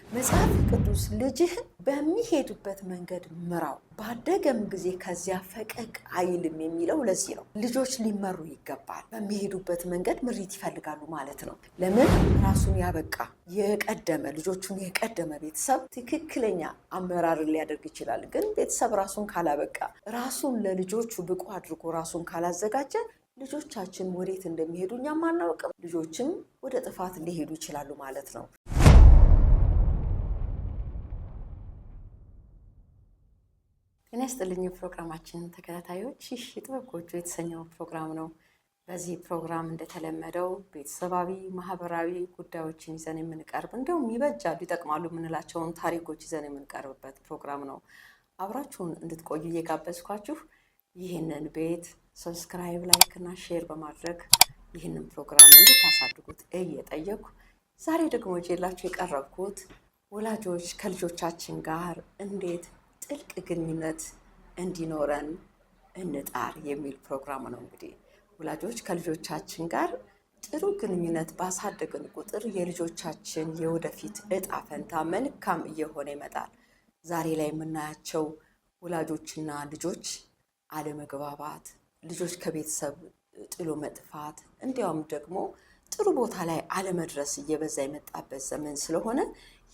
መጽሐፍ ቅዱስ ልጅህን በሚሄዱበት መንገድ ምራው ባደገም ጊዜ ከዚያ ፈቀቅ አይልም የሚለው ለዚህ ነው። ልጆች ሊመሩ ይገባል። በሚሄዱበት መንገድ ምሪት ይፈልጋሉ ማለት ነው። ለምን? ራሱን ያበቃ የቀደመ ልጆቹን የቀደመ ቤተሰብ ትክክለኛ አመራርን ሊያደርግ ይችላል። ግን ቤተሰብ ራሱን ካላበቃ፣ ራሱን ለልጆቹ ብቁ አድርጎ ራሱን ካላዘጋጀ ልጆቻችን ወዴት እንደሚሄዱ እኛም አናውቅም። ልጆችም ወደ ጥፋት ሊሄዱ ይችላሉ ማለት ነው። ጤና ይስጥልኝ ፕሮግራማችን ተከታታዮች፣ ይህ የጥበብ ጎጆ የተሰኘው ፕሮግራም ነው። በዚህ ፕሮግራም እንደተለመደው ቤተሰባዊ፣ ማህበራዊ ጉዳዮችን ይዘን የምንቀርብ እንዲሁም ይበጃሉ፣ ይጠቅማሉ የምንላቸውን ታሪኮች ይዘን የምንቀርብበት ፕሮግራም ነው። አብራችሁን እንድትቆዩ እየጋበዝኳችሁ ይህንን ቤት ሰብስክራይብ፣ ላይክ እና ሼር በማድረግ ይህንን ፕሮግራም እንድታሳድጉት እየጠየኩ ዛሬ ደግሞ ይዤላችሁ የቀረብኩት ወላጆች ከልጆቻችን ጋር እንዴት ጥልቅ ግንኙነት እንዲኖረን እንጣር የሚል ፕሮግራም ነው። እንግዲህ ወላጆች ከልጆቻችን ጋር ጥሩ ግንኙነት ባሳደግን ቁጥር የልጆቻችን የወደፊት እጣ ፈንታ መልካም እየሆነ ይመጣል። ዛሬ ላይ የምናያቸው ወላጆችና ልጆች አለመግባባት፣ ልጆች ከቤተሰብ ጥሎ መጥፋት፣ እንዲያውም ደግሞ ጥሩ ቦታ ላይ አለመድረስ እየበዛ የመጣበት ዘመን ስለሆነ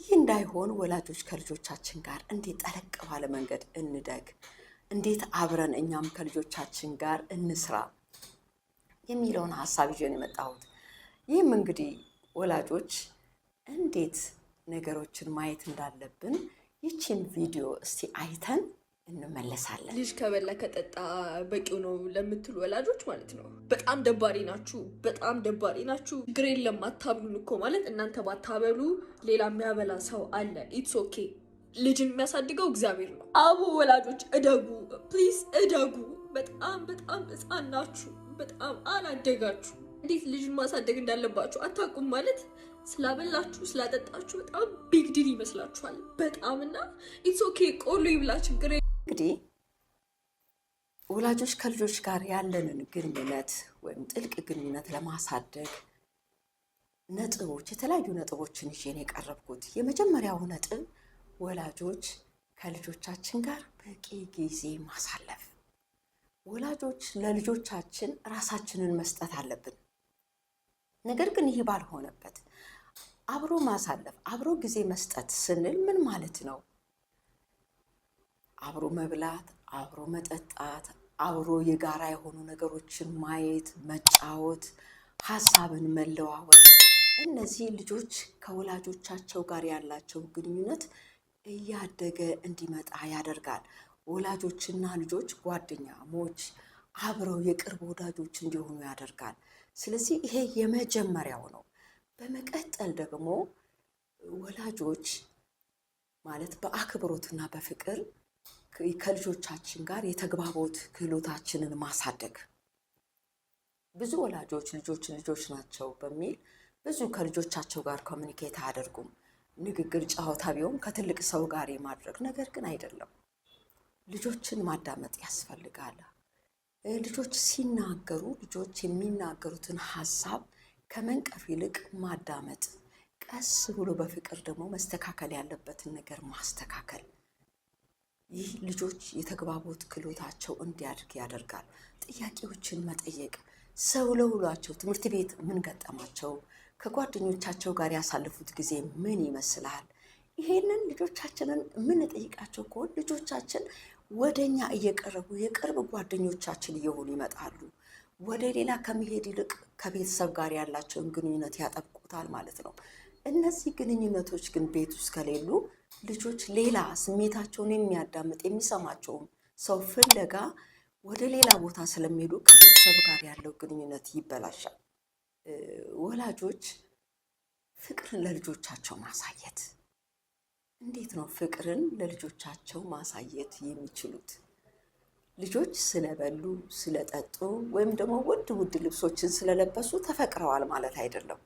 ይህ እንዳይሆን ወላጆች ከልጆቻችን ጋር እንዴት ጠለቅ ባለ መንገድ እንደግ፣ እንዴት አብረን እኛም ከልጆቻችን ጋር እንስራ የሚለውን ሀሳብ ይዤ ነው የመጣሁት። ይህም እንግዲህ ወላጆች እንዴት ነገሮችን ማየት እንዳለብን ይችን ቪዲዮ እስቲ አይተን እንመለሳለን። ልጅ ከበላ ከጠጣ በቂው ነው ለምትሉ ወላጆች ማለት ነው፣ በጣም ደባሪ ናችሁ፣ በጣም ደባሪ ናችሁ። ግሬን ለማታብሉን እኮ ማለት እናንተ ባታበሉ ሌላ የሚያበላ ሰው አለ። ኢትስ ኦኬ። ልጅን የሚያሳድገው እግዚአብሔር ነው። አቡ ወላጆች እደጉ፣ ፕሊዝ እደጉ። በጣም በጣም ሕፃን ናችሁ፣ በጣም አላደጋችሁ። እንዴት ልጅን ማሳደግ እንዳለባችሁ አታውቁም ማለት ስላበላችሁ ስላጠጣችሁ በጣም ቢግ ዲል ይመስላችኋል። በጣም እና ኢትስ ኦኬ። ቆሎ ይብላ፣ ችግር እንግዲህ ወላጆች ከልጆች ጋር ያለንን ግንኙነት ወይም ጥልቅ ግንኙነት ለማሳደግ ነጥቦች፣ የተለያዩ ነጥቦችን ይዤ ነው የቀረብኩት። የመጀመሪያው ነጥብ ወላጆች ከልጆቻችን ጋር በቂ ጊዜ ማሳለፍ። ወላጆች ለልጆቻችን ራሳችንን መስጠት አለብን። ነገር ግን ይህ ባልሆነበት አብሮ ማሳለፍ፣ አብሮ ጊዜ መስጠት ስንል ምን ማለት ነው? አብሮ መብላት፣ አብሮ መጠጣት፣ አብሮ የጋራ የሆኑ ነገሮችን ማየት፣ መጫወት፣ ሀሳብን መለዋወጥ። እነዚህ ልጆች ከወላጆቻቸው ጋር ያላቸው ግንኙነት እያደገ እንዲመጣ ያደርጋል። ወላጆችና ልጆች ጓደኛሞች፣ አብረው የቅርብ ወዳጆች እንዲሆኑ ያደርጋል። ስለዚህ ይሄ የመጀመሪያው ነው። በመቀጠል ደግሞ ወላጆች ማለት በአክብሮትና በፍቅር ከልጆቻችን ጋር የተግባቦት ክህሎታችንን ማሳደግ። ብዙ ወላጆች ልጆች ናቸው በሚል ብዙ ከልጆቻቸው ጋር ኮሚኒኬት አያደርጉም። ንግግር ጨዋታ ቢሆን ከትልቅ ሰው ጋር የማድረግ ነገር ግን አይደለም። ልጆችን ማዳመጥ ያስፈልጋል። ልጆች ሲናገሩ ልጆች የሚናገሩትን ሀሳብ ከመንቀፍ ይልቅ ማዳመጥ፣ ቀስ ብሎ በፍቅር ደግሞ መስተካከል ያለበትን ነገር ማስተካከል። ይህ ልጆች የተግባቦት ክህሎታቸው እንዲያድግ ያደርጋል። ጥያቄዎችን መጠየቅ፣ ሰው ለውሏቸው ትምህርት ቤት ምን ገጠማቸው፣ ከጓደኞቻቸው ጋር ያሳለፉት ጊዜ ምን ይመስላል፣ ይሄንን ልጆቻችንን የምንጠይቃቸው ከሆነ ልጆቻችን ወደኛ እየቀረቡ የቅርብ ጓደኞቻችን እየሆኑ ይመጣሉ። ወደ ሌላ ከመሄድ ይልቅ ከቤተሰብ ጋር ያላቸውን ግንኙነት ያጠብቁታል ማለት ነው። እነዚህ ግንኙነቶች ግን ቤት ውስጥ ከሌሉ ልጆች ሌላ ስሜታቸውን የሚያዳምጥ የሚሰማቸውን ሰው ፍለጋ ወደ ሌላ ቦታ ስለሚሄዱ ከቤተሰብ ጋር ያለው ግንኙነት ይበላሻል። ወላጆች ፍቅርን ለልጆቻቸው ማሳየት። እንዴት ነው ፍቅርን ለልጆቻቸው ማሳየት የሚችሉት? ልጆች ስለበሉ ስለጠጡ ወይም ደግሞ ውድ ልብሶችን ስለለበሱ ተፈቅረዋል ማለት አይደለም።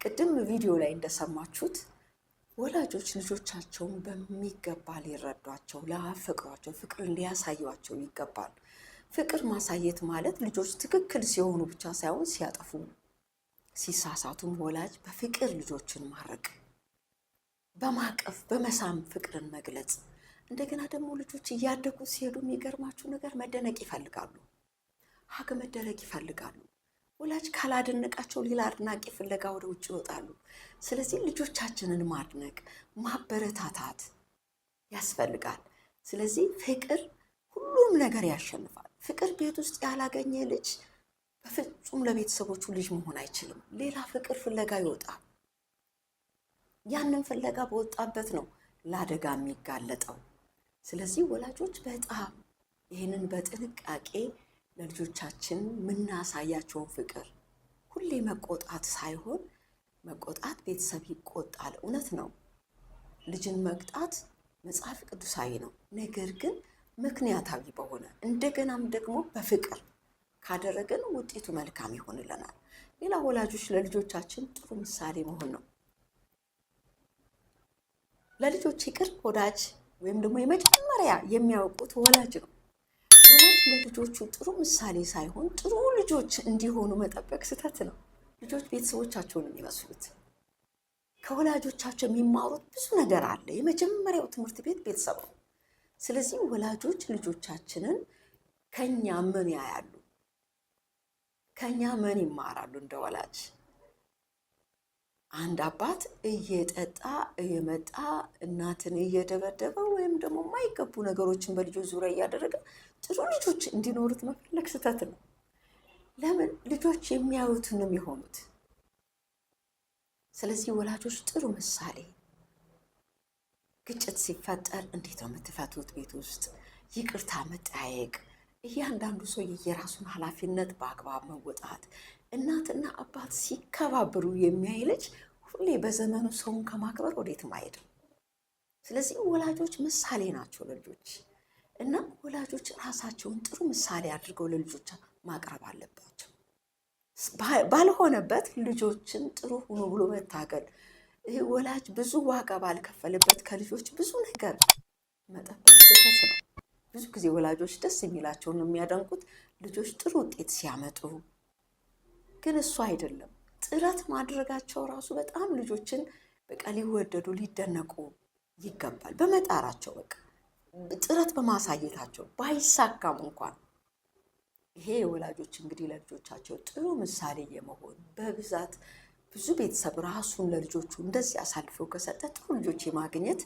ቅድም ቪዲዮ ላይ እንደሰማችሁት ወላጆች ልጆቻቸውን በሚገባ ሊረዷቸው፣ ሊያፈቅሯቸው፣ ፍቅርን ሊያሳዩቸው ይገባል። ፍቅር ማሳየት ማለት ልጆች ትክክል ሲሆኑ ብቻ ሳይሆን ሲያጠፉ፣ ሲሳሳቱም ወላጅ በፍቅር ልጆችን ማረቅ። በማቀፍ በመሳም ፍቅርን መግለጽ። እንደገና ደግሞ ልጆች እያደጉ ሲሄዱ የሚገርማችሁ ነገር መደነቅ ይፈልጋሉ፣ ሀግ መደረግ ይፈልጋሉ። ወላጅ ካላደነቃቸው ሌላ አድናቂ ፍለጋ ወደ ውጭ ይወጣሉ። ስለዚህ ልጆቻችንን ማድነቅ ማበረታታት ያስፈልጋል። ስለዚህ ፍቅር ሁሉም ነገር ያሸንፋል። ፍቅር ቤት ውስጥ ያላገኘ ልጅ በፍጹም ለቤተሰቦቹ ልጅ መሆን አይችልም። ሌላ ፍቅር ፍለጋ ይወጣል። ያንን ፍለጋ በወጣበት ነው ለአደጋ የሚጋለጠው። ስለዚህ ወላጆች በጣም ይህንን በጥንቃቄ ለልጆቻችን የምናሳያቸውን ፍቅር ሁሌ መቆጣት ሳይሆን፣ መቆጣት ቤተሰብ ይቆጣል፣ እውነት ነው። ልጅን መቅጣት መጽሐፍ ቅዱሳዊ ነው። ነገር ግን ምክንያታዊ በሆነ እንደገናም ደግሞ በፍቅር ካደረግን ውጤቱ መልካም ይሆንልናል። ሌላ ወላጆች ለልጆቻችን ጥሩ ምሳሌ መሆን ነው። ለልጆች ይቅር ወዳጅ ወይም ደግሞ የመጀመሪያ የሚያውቁት ወላጅ ነው። ወላጅ ለልጆቹ ጥሩ ምሳሌ ሳይሆን ጥሩ ልጆች እንዲሆኑ መጠበቅ ስህተት ነው። ልጆች ቤተሰቦቻቸውን የሚመስሉት ከወላጆቻቸው የሚማሩት ብዙ ነገር አለ። የመጀመሪያው ትምህርት ቤት ቤተሰብ ነው። ስለዚህ ወላጆች ልጆቻችንን ከኛ ምን ያያሉ? ከኛ ምን ይማራሉ? እንደ ወላጅ አንድ አባት እየጠጣ እየመጣ እናትን እየደበደበ ወይም ደግሞ የማይገቡ ነገሮችን በልጆች ዙሪያ እያደረገ ጥሩ ልጆች እንዲኖሩት መፈለግ ስህተት ነው። ለምን? ልጆች የሚያዩትን ነው የሚሆኑት። ስለዚህ ወላጆች ጥሩ ምሳሌ፣ ግጭት ሲፈጠር እንዴት ነው የምትፈቱት? ቤት ውስጥ ይቅርታ መጠያየቅ፣ እያንዳንዱ ሰው የራሱን ኃላፊነት በአግባብ መወጣት። እናትና አባት ሲከባበሩ የሚያይ ልጅ ሁሌ በዘመኑ ሰውን ከማክበር ወዴትም አይሄድም። ስለዚህ ወላጆች ምሳሌ ናቸው ለልጆች እና ወላጆች ራሳቸውን ጥሩ ምሳሌ አድርገው ለልጆች ማቅረብ አለባቸው። ባልሆነበት ልጆችን ጥሩ ሁኑ ብሎ መታገል፣ ወላጅ ብዙ ዋጋ ባልከፈልበት ከልጆች ብዙ ነገር መጠበቅ ስህተት ነው። ብዙ ጊዜ ወላጆች ደስ የሚላቸውን የሚያደንቁት ልጆች ጥሩ ውጤት ሲያመጡ፣ ግን እሱ አይደለም። ጥረት ማድረጋቸው ራሱ በጣም ልጆችን በቃ ሊወደዱ ሊደነቁ ይገባል። በመጣራቸው በቃ ጥረት በማሳየታቸው ባይሳካም እንኳን ይሄ የወላጆች እንግዲህ ለልጆቻቸው ጥሩ ምሳሌ የመሆን በብዛት ብዙ ቤተሰብ ራሱን ለልጆቹ እንደዚህ አሳልፈው ከሰጠ ጥሩ ልጆች የማግኘት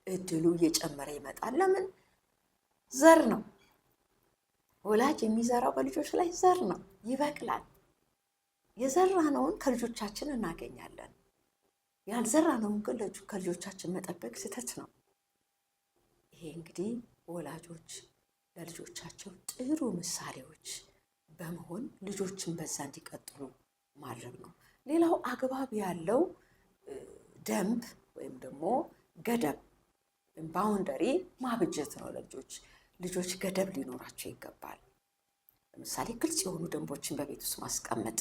እድሉ እየጨመረ ይመጣል። ለምን? ዘር ነው። ወላጅ የሚዘራው በልጆች ላይ ዘር ነው፣ ይበቅላል። የዘራነውን ከልጆቻችን እናገኛለን። ያልዘራነውን ግን ከልጆቻችን መጠበቅ ስህተት ነው። ይሄ እንግዲህ ወላጆች ለልጆቻቸው ጥሩ ምሳሌዎች በመሆን ልጆችን በዛ እንዲቀጥሉ ማድረግ ነው። ሌላው አግባብ ያለው ደንብ ወይም ደግሞ ገደብ ባውንደሪ ማብጀት ነው። ልጆች ገደብ ሊኖራቸው ይገባል። ለምሳሌ ግልጽ የሆኑ ደንቦችን በቤት ውስጥ ማስቀመጥ።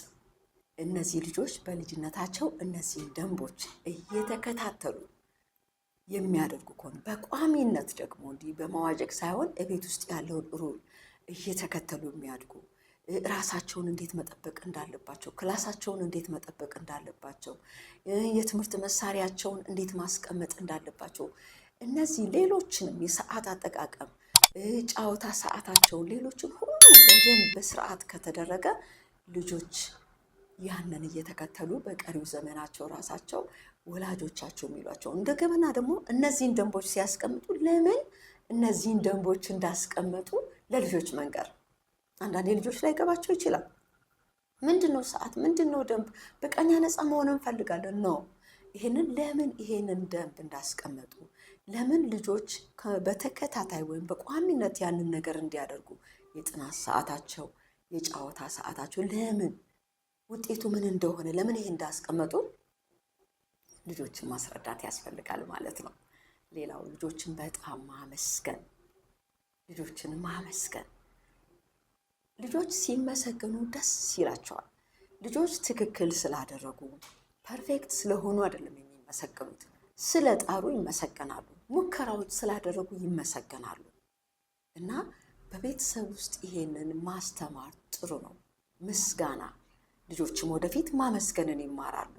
እነዚህ ልጆች በልጅነታቸው እነዚህን ደንቦች እየተከታተሉ የሚያደርጉ ከሆነ በቋሚነት ደግሞ እንዲህ በመዋዠቅ ሳይሆን እቤት ውስጥ ያለውን ሩል እየተከተሉ የሚያድጉ ራሳቸውን እንዴት መጠበቅ እንዳለባቸው፣ ክላሳቸውን እንዴት መጠበቅ እንዳለባቸው፣ የትምህርት መሳሪያቸውን እንዴት ማስቀመጥ እንዳለባቸው፣ እነዚህ ሌሎችንም የሰዓት አጠቃቀም ጨዋታ ሰዓታቸውን ሌሎችን ሁሉ በደንብ በስርዓት ከተደረገ ልጆች ያንን እየተከተሉ በቀሪው ዘመናቸው ራሳቸው ወላጆቻቸው የሚሏቸው እንደገና ደግሞ እነዚህን ደንቦች ሲያስቀምጡ ለምን እነዚህን ደንቦች እንዳስቀመጡ ለልጆች መንገር። አንዳንድ ልጆች ላይ ገባቸው ይችላል። ምንድነው ሰዓት? ምንድነው ደንብ? በቀኛ ነፃ መሆን እንፈልጋለን ነው። ለምን ይሄንን ደንብ እንዳስቀመጡ፣ ለምን ልጆች በተከታታይ ወይም በቋሚነት ያንን ነገር እንዲያደርጉ የጥናት ሰዓታቸው፣ የጨዋታ ሰዓታቸው ለምን ውጤቱ ምን እንደሆነ ለምን ይሄ እንዳስቀመጡ ልጆችን ማስረዳት ያስፈልጋል ማለት ነው። ሌላው ልጆችን በጣም ማመስገን። ልጆች ሲመሰገኑ ደስ ይላቸዋል። ልጆች ትክክል ስላደረጉ ፐርፌክት ስለሆኑ አይደለም የሚመሰገኑት። ስለጣሩ ይመሰገናሉ። ሙከራዎች ስላደረጉ ይመሰገናሉ። እና በቤተሰብ ውስጥ ይሄንን ማስተማር ጥሩ ነው። ምስጋና። ልጆችም ወደፊት ማመስገንን ይማራሉ።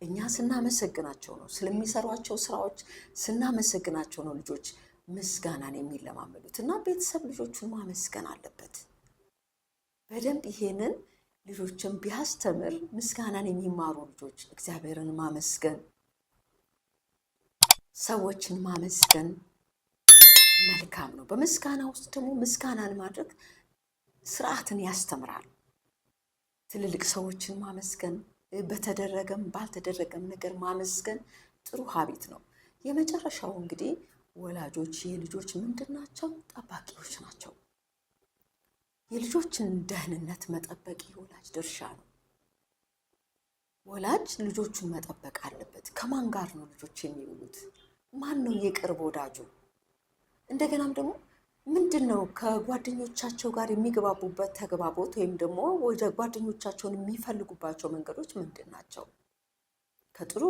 እኛ ስናመሰግናቸው ነው፣ ስለሚሰሯቸው ስራዎች ስናመሰግናቸው ነው ልጆች ምስጋናን የሚለማመዱት። እና ቤተሰብ ልጆቹን ማመስገን አለበት በደንብ። ይሄንን ልጆችን ቢያስተምር ምስጋናን የሚማሩ ልጆች እግዚአብሔርን ማመስገን፣ ሰዎችን ማመስገን መልካም ነው። በምስጋና ውስጥ ደግሞ ምስጋናን ማድረግ ስርዓትን ያስተምራል። ትልልቅ ሰዎችን ማመስገን፣ በተደረገም ባልተደረገም ነገር ማመስገን ጥሩ ሀቢት ነው። የመጨረሻው እንግዲህ ወላጆች የልጆች ምንድን ናቸው? ጠባቂዎች ናቸው። የልጆችን ደህንነት መጠበቅ የወላጅ ድርሻ ነው። ወላጅ ልጆቹን መጠበቅ አለበት። ከማን ጋር ነው ልጆች የሚውሉት? ማን ነው የቅርብ ወዳጁ? እንደገናም ደግሞ ምንድን ነው ከጓደኞቻቸው ጋር የሚግባቡበት ተግባቦት ወይም ደግሞ ወደ ጓደኞቻቸውን የሚፈልጉባቸው መንገዶች ምንድን ናቸው? ከጥሩ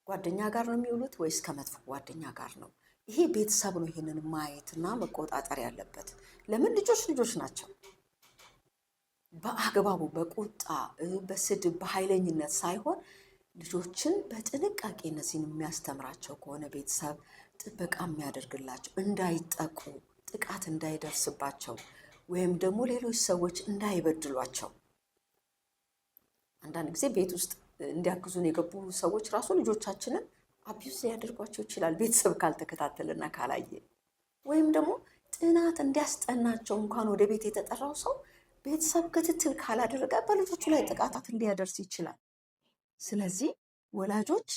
ጓደኛ ጋር ነው የሚውሉት ወይስ ከመጥፎ ጓደኛ ጋር ነው? ይሄ ቤተሰብ ነው ይሄንን ማየትና መቆጣጠር ያለበት። ለምን? ልጆች ናቸው። በአግባቡ በቁጣ በስድብ በኃይለኝነት ሳይሆን ልጆችን በጥንቃቄ እነዚህን የሚያስተምራቸው ከሆነ ቤተሰብ ጥበቃ የሚያደርግላቸው እንዳይጠቁ፣ ጥቃት እንዳይደርስባቸው ወይም ደግሞ ሌሎች ሰዎች እንዳይበድሏቸው። አንዳንድ ጊዜ ቤት ውስጥ እንዲያግዙን የገቡ ሰዎች ራሱ ልጆቻችንን አቢዩዝ ሊያደርጓቸው ይችላል፣ ቤተሰብ ካልተከታተልና ካላየ። ወይም ደግሞ ጥናት እንዲያስጠናቸው እንኳን ወደ ቤት የተጠራው ሰው ቤተሰብ ክትትል ካላደረገ በልጆቹ ላይ ጥቃታትን ሊያደርስ ይችላል። ስለዚህ ወላጆች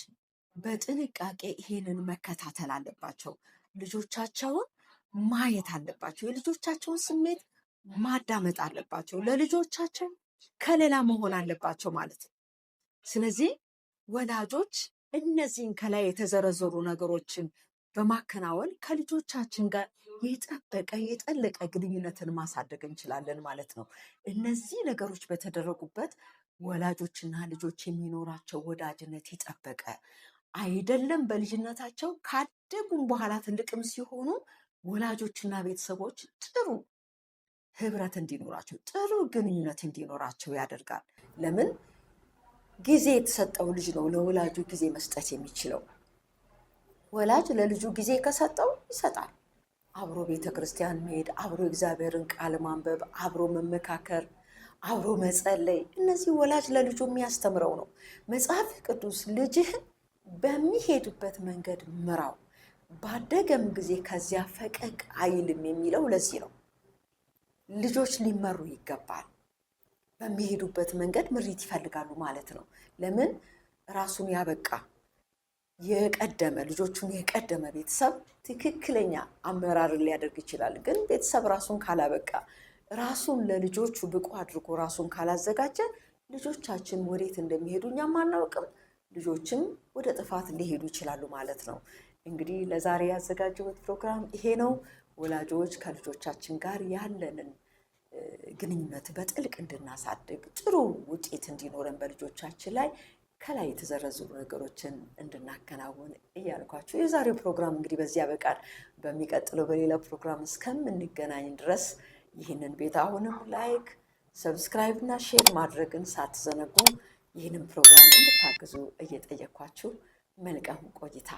በጥንቃቄ ይሄንን መከታተል አለባቸው። ልጆቻቸውን ማየት አለባቸው። የልጆቻቸውን ስሜት ማዳመጥ አለባቸው። ለልጆቻቸው ከሌላ መሆን አለባቸው ማለት ነው። ስለዚህ ወላጆች እነዚህን ከላይ የተዘረዘሩ ነገሮችን በማከናወን ከልጆቻችን ጋር የጠበቀ የጠለቀ ግንኙነትን ማሳደግ እንችላለን ማለት ነው። እነዚህ ነገሮች በተደረጉበት ወላጆችና ልጆች የሚኖራቸው ወዳጅነት የጠበቀ አይደለም። በልጅነታቸው ካደጉም በኋላ ትልቅም ሲሆኑ ወላጆችና ቤተሰቦች ጥሩ ህብረት እንዲኖራቸው፣ ጥሩ ግንኙነት እንዲኖራቸው ያደርጋል። ለምን? ጊዜ የተሰጠው ልጅ ነው ለወላጁ ጊዜ መስጠት የሚችለው። ወላጅ ለልጁ ጊዜ ከሰጠው ይሰጣል። አብሮ ቤተ ክርስቲያን መሄድ፣ አብሮ እግዚአብሔርን ቃል ማንበብ፣ አብሮ መመካከር፣ አብሮ መጸለይ፣ እነዚህ ወላጅ ለልጁ የሚያስተምረው ነው። መጽሐፍ ቅዱስ ልጅህን በሚሄድበት መንገድ ምራው፣ ባደገም ጊዜ ከዚያ ፈቀቅ አይልም የሚለው ለዚህ ነው። ልጆች ሊመሩ ይገባል። በሚሄዱበት መንገድ ምሪት ይፈልጋሉ ማለት ነው። ለምን? ራሱን ያበቃ የቀደመ ልጆቹን የቀደመ ቤተሰብ ትክክለኛ አመራርን ሊያደርግ ይችላል። ግን ቤተሰብ ራሱን ካላበቃ፣ ራሱን ለልጆቹ ብቁ አድርጎ ራሱን ካላዘጋጀ ልጆቻችን ወዴት እንደሚሄዱ እኛም አናውቅም። ልጆችም ወደ ጥፋት ሊሄዱ ይችላሉ ማለት ነው። እንግዲህ ለዛሬ ያዘጋጀሁት ፕሮግራም ይሄ ነው። ወላጆች ከልጆቻችን ጋር ያለንን ግንኙነት በጥልቅ እንድናሳድግ፣ ጥሩ ውጤት እንዲኖረን በልጆቻችን ላይ ከላይ የተዘረዘሩ ነገሮችን እንድናከናውን እያልኳችሁ የዛሬው ፕሮግራም እንግዲህ በዚህ ያበቃል። በሚቀጥለው በሌላ ፕሮግራም እስከምንገናኝ ድረስ ይህንን ቤት አሁንም ላይክ፣ ሰብስክራይብ እና ሼር ማድረግን ሳትዘነጉ ይህንን ፕሮግራም እንድታግዙ እየጠየኳችሁ መልካም ቆይታ